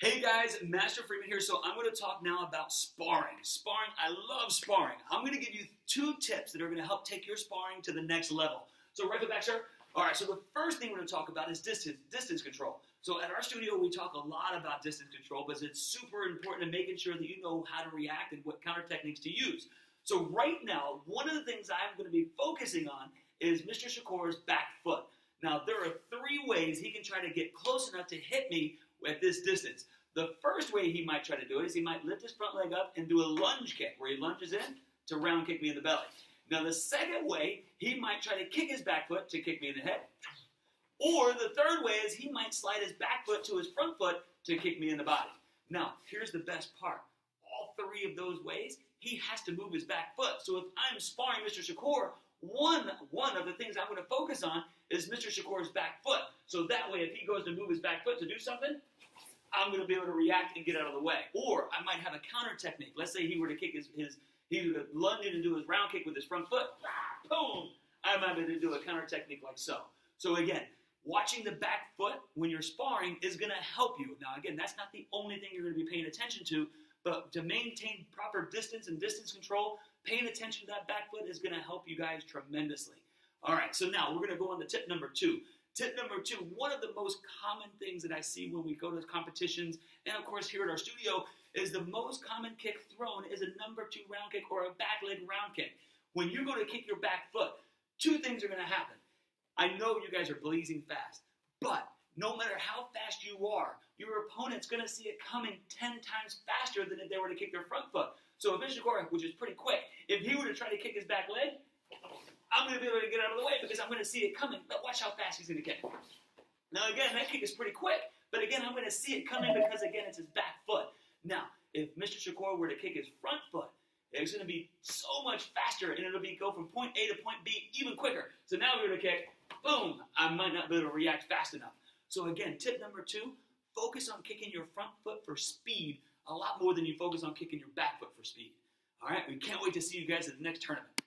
Hey guys, Master Freeman here. So I'm going to talk now about sparring. Sparring, I love sparring. I'm going to give you 2 tips that are going to help take your sparring to the next level. So right back, sir. All right, so the first thing we're going to talk about is distance control. So at our studio, we talk a lot about distance control because it's super important in making sure that you know how to react and what counter techniques to use. So right now, one of the things I'm going to be focusing on is Mr. Shakur's back foot. Now, there are 3 ways he can try to get close enough to hit me at this distance. The first way he might try to do it is he might lift his front leg up and do a lunge kick, where he lunges in to round kick me in the belly. Now, the second way, he might try to kick his back foot to kick me in the head. Or the third way is he might slide his back foot to his front foot to kick me in the body. Now, here's the best part. All 3 of those ways, he has to move his back foot. So if I'm sparring Mr. Shakur, one of the things I'm going to focus on is Mr. Shakur's back foot. So that way, if he goes to move his back foot to do something, I'm going to be able to react and get out of the way. Or I might have a counter technique. Let's say he were to kick he would lunge in and do his round kick with his front foot. Boom! I might be able to do a counter technique like so. So again, watching the back foot when you're sparring is going to help you. Now again, that's not the only thing you're going to be paying attention to, but to maintain proper distance and distance control, paying attention to that back foot is going to help you guys tremendously. All right, so now we're going to go on to tip number 2. Tip number 2, one of the most common things that I see when we go to competitions, and of course here at our studio, is the most common kick thrown is a number 2 round kick or a back leg round kick. When you go to kick your back foot, 2 things are going to happen. I know you guys are blazing fast, but no matter how fast you are, your opponent's going to see it coming 10 times faster than if they were to kick their front foot. So if Mr. Shakur, which is pretty quick, if he were to try to kick his back leg, I'm going to be able to get out of the way because I'm going to see it coming. But watch how fast he's going to kick. Now, again, that kick is pretty quick. But again, I'm going to see it coming because, again, it's his back foot. Now, if Mr. Shakur were to kick his front foot, it's going to be so much faster, and it'll go from point A to point B even quicker. So now we're going to kick, boom, I might not be able to react fast enough. So again, tip number 2, focus on kicking your front foot for speed a lot more than you focus on kicking your back foot for speed. All right, we can't wait to see you guys at the next tournament.